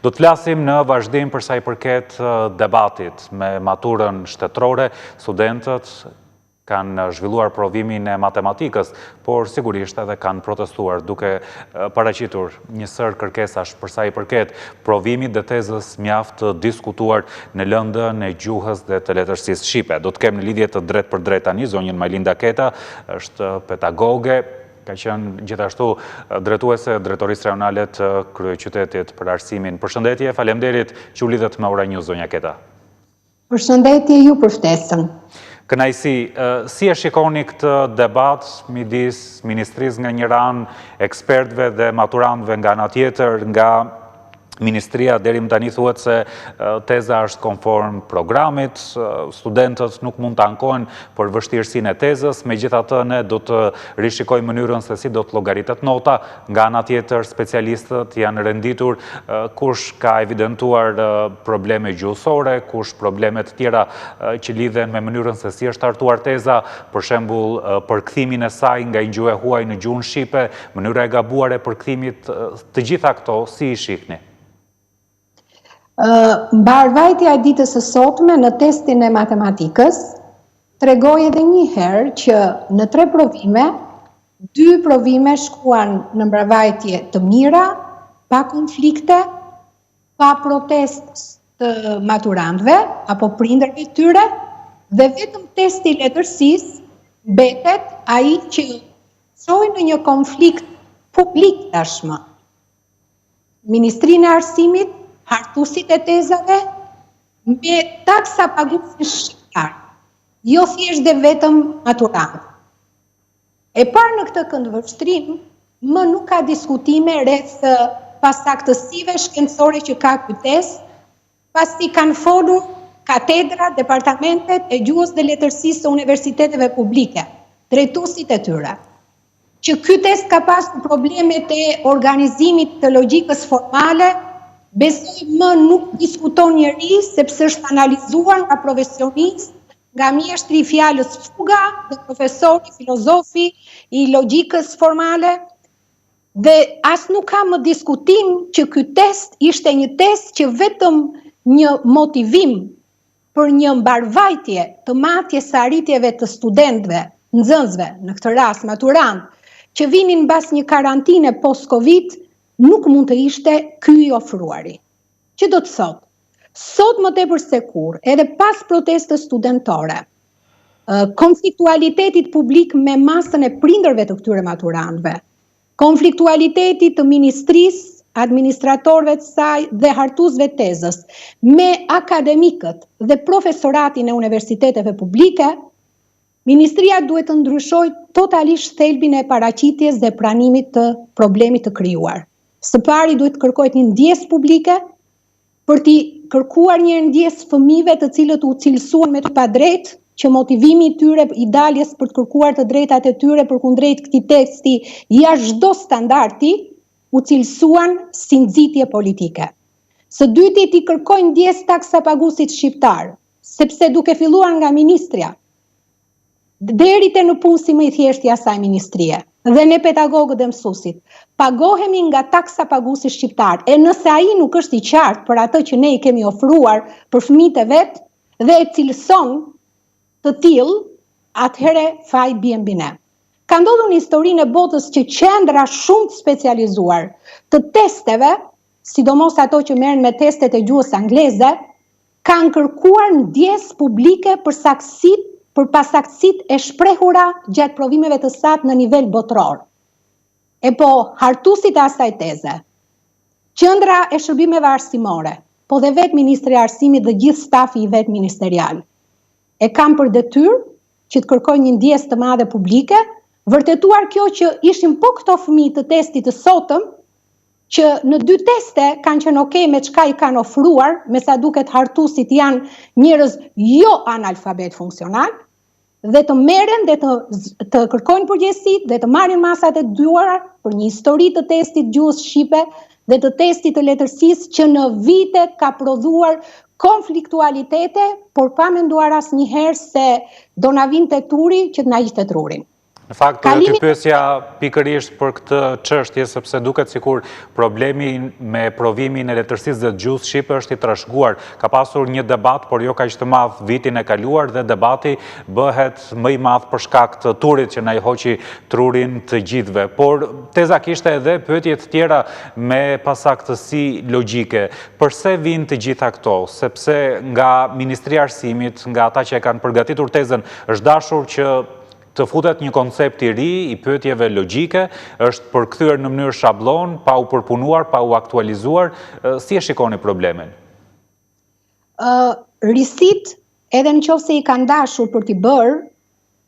Do të flasim në vazhdim për sa i përket debatit me maturën shtetërore. Studentët kanë zhvilluar provimin e matematikës, por sigurisht edhe kanë protestuar duke paraqitur një sër kërkesash për sa i përket provimit dhe tezës mjaft diskutuar në lëndën e gjuhës dhe të letërsisë shqipe. Do të kem në lidhje të drejt për drejt tani zonjën Majlinda Keta, është pedagoge, ka qenë gjithashtu drejtuese drejtorisë rajonale të kryeqytetit për arsimin. Përshëndetje, faleminderit që u lidhet me Ora News, zonja Keta. Përshëndetje, ju për ftesën. Kënaqësi, si e shikoni këtë debat midis ministrisë nga një anë, ekspertëve dhe maturantëve nga ana tjetër, nga Ministria deri më tani thuhet se teza është konform programit, studentët nuk mund të ankohen për vështirësinë e tezës, megjithatë ne do të rishikojmë mënyrën se si do të llogaritet nota, nga ana tjetër specialistët janë renditur kush ka evidentuar probleme gjuhësore, kush probleme të tjera që lidhen me mënyrën se si është hartuar teza, për shembull përkthimin e saj nga një gjuhë e huaj në gjuhën shqipe, mënyra e gabuar e përkthimit, të gjitha këto si i shihni? Mbarvajtja e ditës së sotme në testin e matematikës tregoi edhe një herë që në 3 provime, 2 provime shkuan në mbarvajtje të mira, pa konflikte, pa protestë të maturantëve apo prindërve të tyre, dhe vetëm testi i letërsisë mbetet ai që çoi në një konflikt publik tashmë. Ministrinë e Arsimit, hartuesit e tezave, me taksa paguesit shqiptar, jo thjesht dhe vetëm maturantë. E parë në këtë këndvështrim, më nuk ka diskutime rreth pasaktësive shkencore që ka ky test, pasi kanë folur katedra, departamentet e gjuhës dhe letërsisë të universiteteve publike, drejtuesit e tyre, që ky test ka pasur problemet e organizimit të logjikës formale. Besoj më nuk diskuton njeri, sepse është analizuar nga profesionistë, nga mjeshtri i fjalës fuga dhe profesori, filozofi i logjikës formale, dhe as nuk ka më diskutim që ky test ishte një test që vetëm një motivim për një mbarvajtje të matjes së arritjeve të studentëve, nxënësve, në këtë rast maturant, që vinin mbas një karantine post-Covid, nuk mund të ishte ky i ofruari. Që do të thotë, sot më tepër se kur, edhe pas protestës studentore, konfliktualitetit publik me masën e prindërve të këtyre maturantëve, konfliktualitetit të ministrisë, administratorëve të saj dhe hartuesve të tezës, me akademikët dhe profesoratin e universiteteve publike, Ministria duhet të ndryshojë totalisht thelbin e paraqitjes dhe pranimit të problemit të krijuar. Së pari duhet të kërkohet një ndjesë publike për t'i kërkuar një ndjesë fëmijëve të cilët u cilësuan me të padrejtë, që motivimi i tyre i daljes për të kërkuar të drejtat e tyre përkundrejt këtij teksti jashtë çdo standardi, u cilësuan si nxitje politike. Së dyti t'i kërkojnë ndjesë taksapaguesit shqiptar, sepse duke filluar nga ministria, deri te në punë si më i thjeshtë i asaj ministrie, dhe ne pedagogët dhe mësuesit, pagohemi nga taksapaguesi shqiptar, e nëse ai nuk është i qartë për atë që ne i kemi ofruar për fëmijët e vet dhe e cilëson të tillë, atëherë faji bie mbi ne. Ka ndodhur në historinë e botës që qendra shumë të specializuar të testeve, sidomos ato që merren me testet e gjuhës angleze, kanë kërkuar ndjesë publike për pasaktësitë e shprehura gjatë provimeve të SAT në nivel botror. E po, hartuesit e asaj teze, Qendra e Shërbimeve Arsimore, po dhe vetë Ministri i Arsimit dhe gjithë stafi i vetë ministerial, e kanë për detyrë që të kërkojnë një ndjesë të madhe publike, vërtetuar kjo që ishin po këto fëmijë të testit të sotëm, që në 2 teste kanë qenë okay me çka i kanë ofruar, me sa duket hartuesit janë njerëz jo analfabet funksional, dhe të merren dhe të kërkojnë përgjegjësi dhe të marrin masat e duara për një histori të testit gjuhës shqipe dhe të testit të letërsisë që në vite ka prodhuar konfliktualitete, por pa menduar asnjëherë se do na vinte turi që të na hiqte trurin. Në fakt, ty pyesja pikërisht për këtë çështje, sepse duket sikur problemi me provimin e letërsisë dhe gjuhës shqipe është i trashëguar. Ka pasur një debat, por jo kaq të madh vitin e kaluar dhe debati bëhet më i madh për shkak të turit që na i hoqi trurin të gjithëve. Por teza kishte edhe pyetje të tjera me pasaktësi logjike. Përse vijnë të gjitha këto? Sepse nga Ministria e Arsimit, nga ata që e kanë përgatitur tezën, është dashur që të futet një koncept i ri, i pyetjeve logjike, është përkthyer në mënyrë shablon, pa u përpunuar, pa u aktualizuar. Si e shikoni problemin? Risit, edhe në qoftë se i kanë dashur për t'i bërë,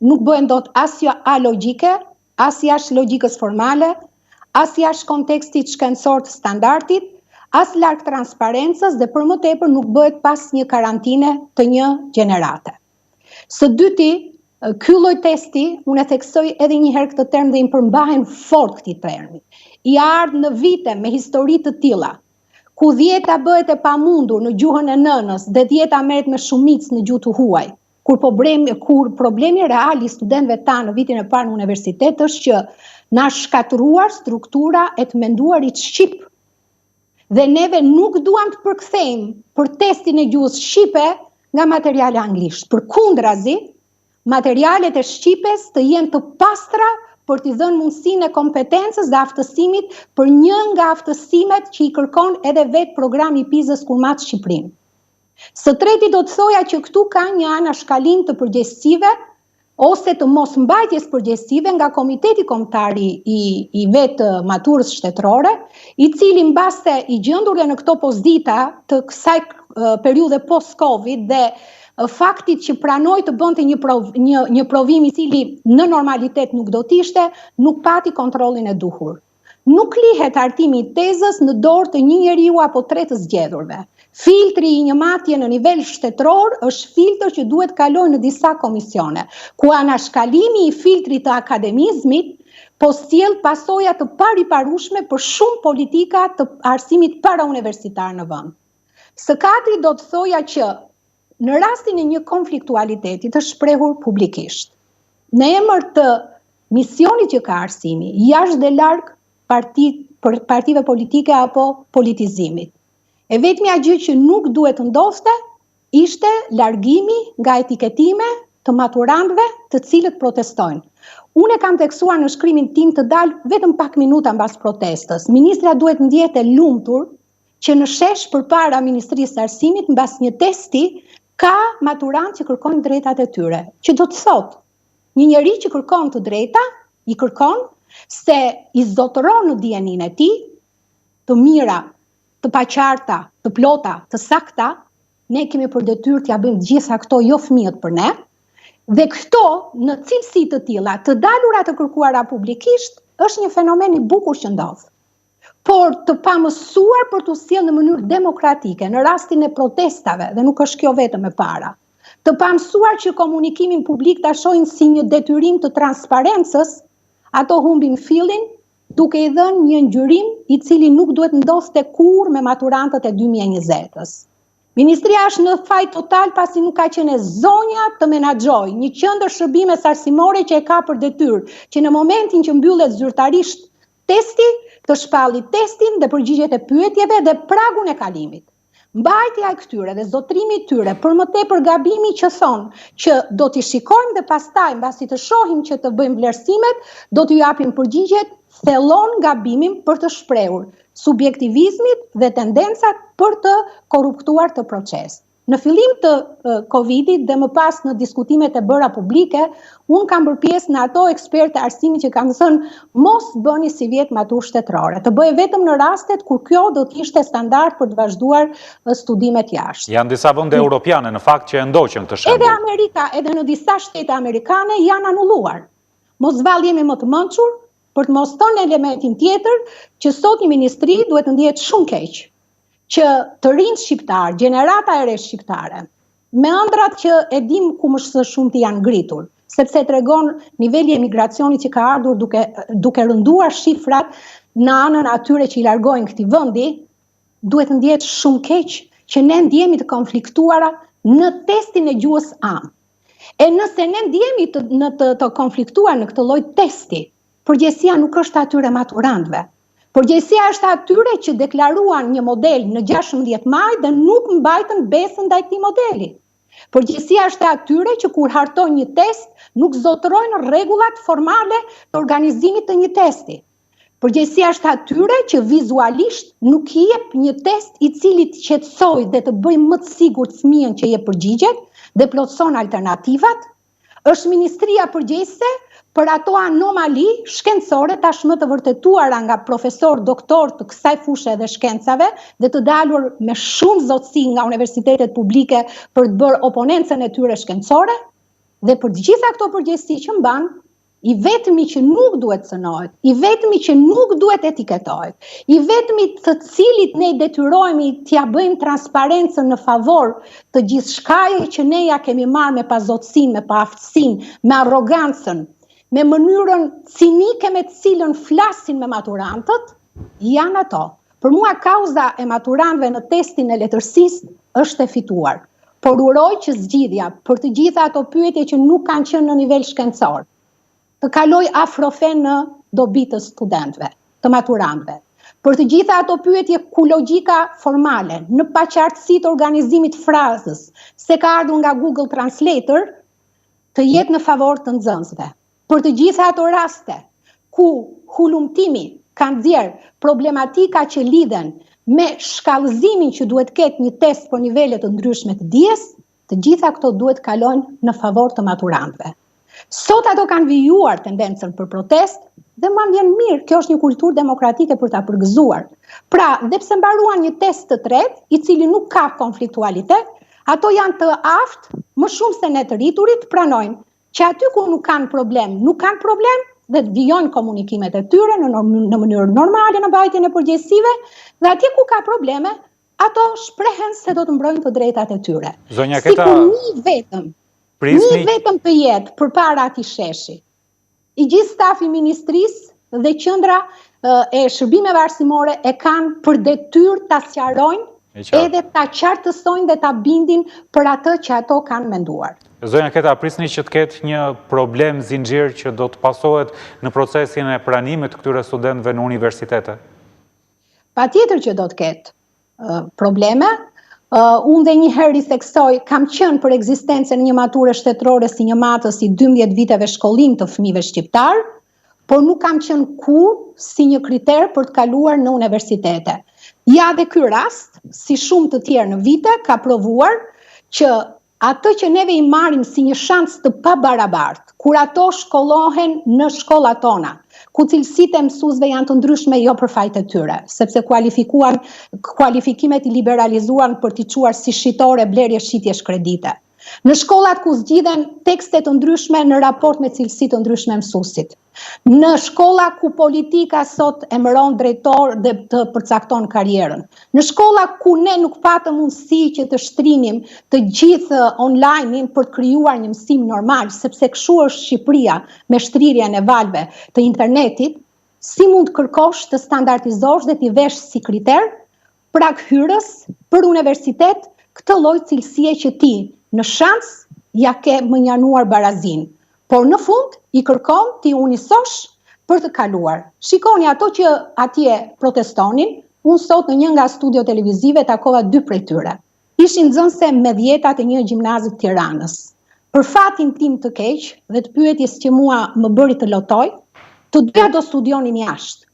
nuk bëhen dot asjo alogjike, as jashtë logjikës formale, as jashtë kontekstit shkencor të standardit, as larg transparencës dhe për më tepër nuk bëhet pas një karantine të një gjenerate. Së dyti, ky lloj testi, unë e theksoj edhe një herë këtë term dhe i përmbahem fort këtij termi. I ardhë në vite me histori të tilla, ku 10 bëhet e pamundur në gjuhën e nënës dhe 10 merret me shumicë në gjuhë të huaj. Kur problemi real i studentëve tanë në vitin e parë në universitet është që na shkatëruar struktura e të menduarit shqip. Dhe neve nuk duam të përkthejmë për testin e gjuhës shqipe nga materiale anglisht. Përkundrazi, materialet e shqipes të jenë të pastra për t'i dhënë mundësinë e kompetencës dhe aftësimit për një nga aftësimet që i kërkon edhe vetë programi PISA-s kur matë Shqipërinë. Së treti do të thoja që këtu ka një anashkalim të përgjegjësive ose të mos mbajtjes përgjegjësive nga Komiteti Kombëtar i vetë maturës shtetërore, i cili mbaste i gjendurë në këto pozita të kësaj periudhe post-Covid dhe faktit që pranoi të bënte një provim i cili në normalitet nuk do t'ishte, nuk pati kontrollin e duhur. Nuk lihet artimi i tezës në dorë të një njeriu apo 3 të zgjedhurve. Filtri i një matje në nivel shtetëror është filtr që duhet kalojë në disa komisione, ku anashkalimi i filtrit të akademizmit po sjell pasoja të pariparueshme për shumë politika të arsimit parauniversitar në vend. Së katërt do të thoja që në rastin e një konfliktualiteti të shprehur publikisht, në emër të misionit që ka arsimi, jashtë dhe larg partive politike apo politizimit. E vetmja gjë që nuk duhet të ndodhte ishte largimi nga etiketime të maturantëve të cilët protestojnë. Unë e kam tekstuar në shkrimin tim të dalë vetëm pak minuta mbas protestës. Ministra duhet ndjehet e lumtur që në shesh përpara Ministrisë së Arsimit mbas një testi ka maturantë që kërkojnë drejtat e tyre. Që do të thotë, një njeri që kërkon të drejta, i kërkon se i zotëron në dijenin e tij, të mira, të paqarta, të plota, të sakta, ne kemi për detyrë t'ja bëjmë gjitha këto jo fëmijët për ne, dhe këto në cilësi të tilla, të dalura të kërkuara publikisht, është një fenomen i bukur që ndodh. Por të pamësuar për të sjellë në mënyrë demokratike në rastin e protestave, dhe nuk është kjo vetëm e para, të pamësuar që komunikimin publik ta shohin si një detyrim të transparencës, ato humbin fillin duke i dhënë një ngjyrim i cili nuk duhet ndodhte kurrë me maturantët e 2020-s. Ministria është në faj total pasi nuk ka qenë zonja të menaxhojë një qendër shërbimes arsimore që e ka për detyrë që në momentin që mbyllet zyrtarisht testi, të shpallit testin dhe përgjigjet e pyetjeve dhe pragun e kalimit. Mbajtja e këtyre dhe zotrimi i tyre, për më tepër gabimi që thonë që do t'i shikojmë dhe pastaj mbasi të shohim që të bëjmë vlerësimet, do t'ju japim përgjigjet, thellon gabimin për të shprehur subjektivizmit dhe tendencat për të korruptuar të proces. Në fillim të Covidit dhe më pas në diskutimet e bëra publike, unë kam bërë pjesë në ato ekspertë e arsimit që kanë thënë mos bëni si vjet maturë shtetërore, të bëjë vetëm në rastet kur kjo do të ishte standard për të vazhduar studimet jashtë. Janë disa vende europiane në fakt që e ndoqën këtë shembull. Edhe Amerika, edhe në disa shtete amerikane janë anulluar. Mos vallë jemi më të mençur për të mos thënë elementin tjetër që sot një ministri duhet të ndihet shumë keq, që të rinjt shqiptar, gjenerata e re shqiptare, me ëndrat që e dim ku më së shumti janë ngritur, sepse tregon niveli i emigracionit që ka ardhur duke rënduar shifrat në anën atyre që i largojnë këtij vendi, duhet të ndihet shumë keq që ne ndjehemi të konfliktuara në testin e gjuhës am. E nëse ne ndjemi të konfliktuar në këtë lloj testi, përgjegjësia nuk është atyre maturantëve. Përgjegjësia është atyre që deklaruan një model në 16 maj dhe nuk mbajtën besën ndaj këtij modeli. Përgjegjësia është atyre që kur hartojnë një test, nuk zotërojnë rregullat formale të organizimit të një testi. Përgjegjësia është atyre që vizualisht nuk i jep një test i cili të qetësojë dhe të bëjë më të sigurt fëmijën që jep përgjigjet dhe plotëson alternativat. Është ministria përgjegjëse për ato anomali shkencore tashmë të vërtetuara nga profesor doktor të kësaj fushë dhe shkencave dhe të dalur me shumë zotësi nga universitetet publike për të bërë oponencën e tyre shkencore, dhe për të gjitha këto përgjegjësi që mban, i vetmi që nuk duhet cënohet, i vetmi që nuk duhet etiketohet, i vetmi të cilit ne detyrohemi t'ja bëjmë transparencën në favor të gjithçkaje që ne ja kemi marrë me pazotësinë, me paaftësinë, me arrogancën, me mënyrën cinike me të cilën flasin me maturantët, janë ato. Për mua kauza e maturantëve në testin e letërsisë është e fituar, por uroj që zgjidhja për të gjitha ato pyetje që nuk kanë qenë në nivel shkencor, të kaloj afrofen në dobi të studentëve, të maturantëve. Për të gjitha ato pyetje ku logjika formale, në paqartësi të organizimit frazës, se ka ardhur nga Google Translator, të jetë në favor të nxënësve. Për të gjitha ato raste ku hulumtimi ka nxjerr problematika që lidhen me shkallëzimin që duhet ketë një test për nivele të ndryshme të dijes, të gjitha këto duhet kalojnë në favor të maturantëve. Sot ato kanë vijuar tendencën për protest dhe më vjen mirë, kjo është një kulturë demokratike për ta përgëzuar. Pra, dhe pse mbaruan një test të tretë, i cili nuk ka konfliktualitet, ato janë të aftë, më shumë se ne të rriturit, pranojnë që aty ku nuk kanë problem dhe të vijojnë komunikimet e tyre në mënyrë normale në mbajtjen e përgjegjësive, dhe atje ku ka probleme, ato shprehen se do të mbrojnë të drejtat e tyre. Zonja Keta, një vetëm të jetë përpara atij sheshi. I gjithë stafi i ministrisë dhe qendra e shërbimeve arsimore e kanë për detyrë ta sqarojnë edhe ta qartësojnë dhe ta bindin për atë që ato kanë menduar. Zonja Keta, prisni që të ketë një problem zinxhir që do të pasohet në procesin e pranimit të këtyre studentëve në universitete? Patjetër që do të ketë probleme. Unë dhe një herë i theksoj, kam qenë për ekzistencën e një mature shtetërore si një matës i 12 viteve shkollim të fëmijëve shqiptar, por nuk kam qenë kurrë si një kriter për të kaluar në universitete. Ja dhe ky rast, si shumë të tjerë në vite, ka provuar që atë që neve i marrim si një shans të pabarabartë, kur ato shkollohen në shkollat tona, ku cilësitë e mësuesve janë të ndryshme jo për fajt e tyre, sepse kualifikimet i liberalizuan për t'i quar si shitore, blerje, shitje, shkredite. Në shkollat ku zgjidhen tekste të ndryshme në raport me cilësi të ndryshme mësuesit. Në shkolla ku politika sot emëron drejtor dhe të përcakton karrierën. Në shkolla ku ne nuk patëm mundësi që të shtrinim të gjithë online-in për të krijuar një mësim normal, sepse kështu është Shqipëria me shtrirjen e valve të internetit, si mund të kërkosh të standardizosh dhe t'i vesh si kriter prag hyrës për universitet këtë lloj cilësie që ti në shans ja ke mënjanuar barazin, por në fund i kërkon ti unisosh për të kaluar. Shikoni ato që atje protestonin, unë sot në një nga studio televizive takova 2 prej tyre. Ishin nxënëse me djetat e një gjimnazit Tiranës. Për fatin tim të keq dhe të pyetjes që mua më bëri të lotoj, të dyja do studionin jashtë.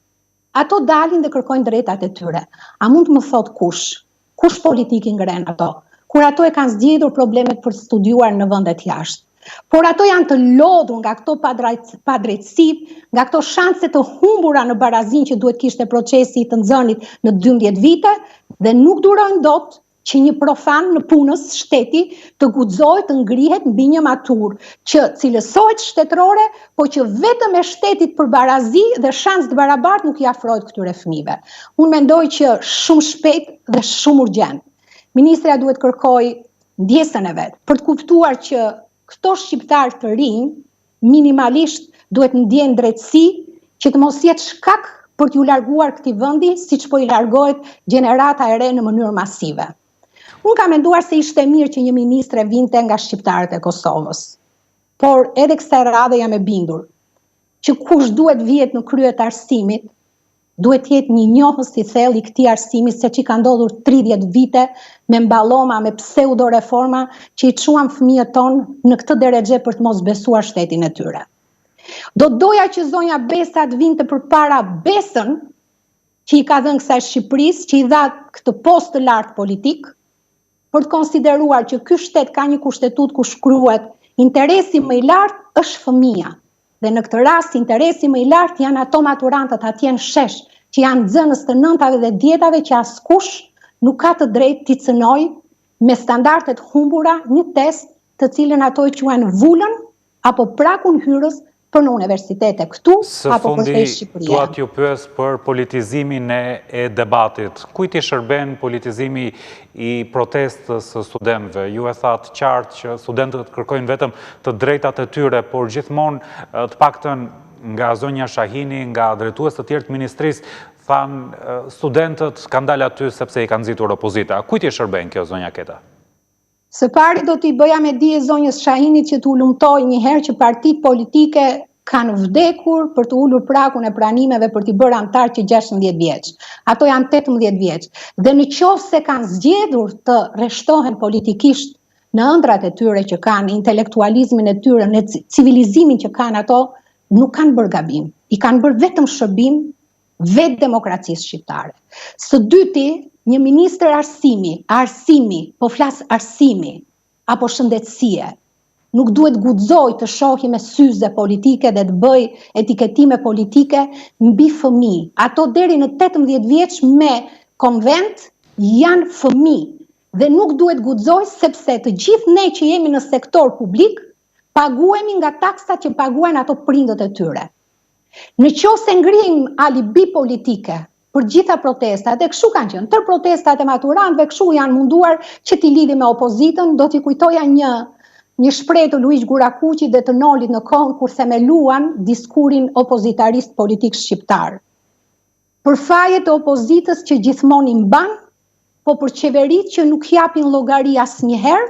Ato dalin dhe kërkojnë drejtat e tyre. A mund të më thot kush politikin ngren ato? Kur ato e kanë zgjedhur problemet për studiuar në vendet jashtë. Por ato janë të lodhur nga këto padrejtësi, nga këto shanse të humbura në barazin që duhet kishte procesi të nxënit në 12 vite dhe nuk durojnë dot që një profan në punës shteti të guxojë të ngrihet mbi një maturë që cilësohet shtetërore, po që vetëm e shtetit për barazi dhe shans të barabartë nuk i afrohet këtyre fëmijëve. Unë mendoj që shumë shpejt dhe shumë urgjent Ministria duhet kërkoj ndjesën e vet për të kuptuar që këto shqiptarë të rinj minimalisht duhet ndjejnë drejtësi që të mos jetë shkak për t'ju larguar këtij vendi siç po i largohet gjenerata e re në mënyrë masive. Unë kam menduar se ishte mirë që një ministre vinte nga shqiptarët e Kosovës. Por edhe kësaj radhe jam e bindur që kush duhet vihet në krye të arsimit, duhet jetë një njohës i thellë i këtij arsimi, se që ka ndodhur 30 vite me mballoma, me pseudo reforma që i çuan fëmijët tonë në këtë derexhe për të mos besuar shtetin e tyre. Do doja që zonja Besa të vinte përpara besën që i ka dhënë kësaj Shqipërisë, që i dha këtë post të lartë politik, për të konsideruar që ky shtet ka një kushtetut ku shkruhet interesi më i lartë është fëmia. Dhe në këtë rast interesi më i lartë janë ato maturantët atje në shesh, që janë nxënës të 9-tave dhe 10-tave, që askush nuk ka të drejtë t'i cënojë me standardet humbura një test të cilën ato e quajnë vulën apo prakun hyrës për në universitete këtu, apo për të Shqipëria. Së fundi, ju pyes për politizimin e debatit. Kujt i shërben politizimi i protestës së studentëve? Ju e thatë qartë që studentët kërkojnë vetëm të drejtat e tyre, por gjithmonë të paktën nga zonja Shahini, nga drejtues të tjerë të ministrisë, thanë studentët kanë dalë aty sepse i kanë nxitur opozita. Kujt i shërben kjo, zonja Keta? Së pari do t'i bëja me dije zonjës Shahinit që t'u lumtoj një herë që partitë politike kanë vdekur për të ulur prakun e pranimeve për t'i bërë antar që 16 vjeç. Ato janë 18 vjeç. Dhe në qoftë se kanë zgjedhur të rreshtohen politikisht në ëndrat e tyre që kanë, intelektualizmin e tyre, në civilizimin që kanë ato, nuk kanë bërë gabim. I kanë bërë vetëm shërbim vetë demokracisë shqiptare. Së dyti, një ministër arsimi, po flas arsimi, apo shëndetësie, nuk duhet guxoj të shohi me syze politike dhe të bëj etiketime politike mbi fëmijë. Ato deri në 18 vjeç me konvent janë fëmijë dhe nuk duhet guxoj sepse të gjithë ne që jemi në sektor publik paguhemi nga taksat që paguajnë ato prindët e tyre. Në qoftë se ngrijm alibi politike për gjitha protestat, e kështu kanë qenë, tër protestat e maturantëve, kështu janë munduar që t'i lidhi me opozitën, do t'i kujtoja një shprehje të Luiz Gurakuqi dhe të Nolit në kohën kur themeluan diskurin opozitarist politik shqiptar. Për fajet e opozitës që gjithmonë i mban, po për qeveritë që nuk japin llogari asnjëherë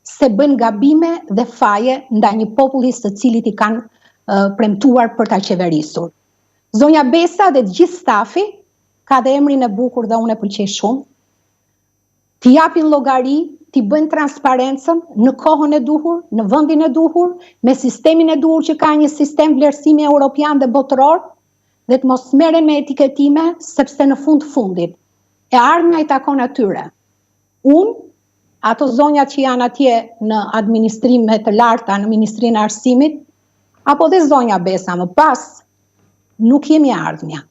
se bën gabime dhe faje ndaj një populli të cilit i kanë premtuar për ta qeverisur. Zonja Besa dhe të gjithë stafi ka dhe emrin e bukur dhe unë e pëlqej shumë, t'i japin llogari, t'i bëjnë transparencën në kohën e duhur, në vendin e duhur, me sistemin e duhur që ka një sistem vlerësimi europian dhe botëror, dhe të mos merren me etiketime, sepse në fundit e ardhmja i takon atyre. Unë, ato zonjat që janë atje në administrime të larta, në Ministrinë e Arsimit, apo dhe zonja Besa më pas, nuk jemi ardhmja.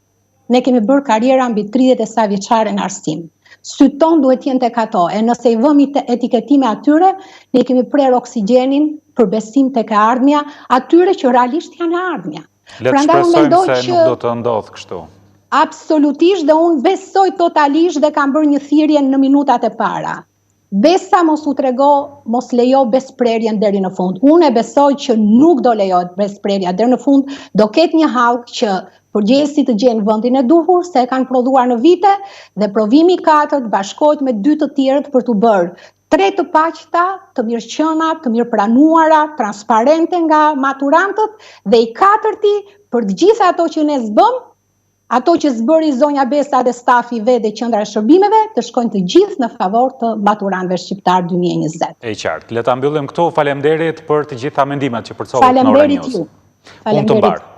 Ne kemi bërë karriera mbi 30 e sa vjeçare në arsim. Sytë tonë duhet jenë tek ato, e nëse i vëmi të etiketime atyre, ne kemi prerë oksigjenin për besim tek e ardhmja, atyre që realisht janë e ardhmja. Le të shpresojmë se nuk do të ndodhë kështu. Absolutisht, dhe unë besoj totalisht dhe kam bërë një thirrje në minutat e para. Besa mos u trego, mos lejo besprerjen deri në fund. Unë e besoj që nuk do lejohet besprerja deri në fund, do ketë një hallk që përgjegjësit të gjenë vendin e duhur, se e kanë prodhuar në vite, dhe provimi 4 bashkohet me 2 të tjerët për të bërë 3 të paqta, të mirëqëna, të mirëpranuara, transparente nga maturantët, dhe i 4-ti për të gjitha ato që ne zbëm, ato që zbëri zonja Besa dhe stafi vetë dhe qendra e shërbimeve, të shkojnë të gjithë në favor të maturantëve shqiptar 2020. E qartë. Le ta mbyllim këtu. Faleminderit për të gjitha mendimet që përcollët në Ora News. Faleminderit ju. Faleminderit.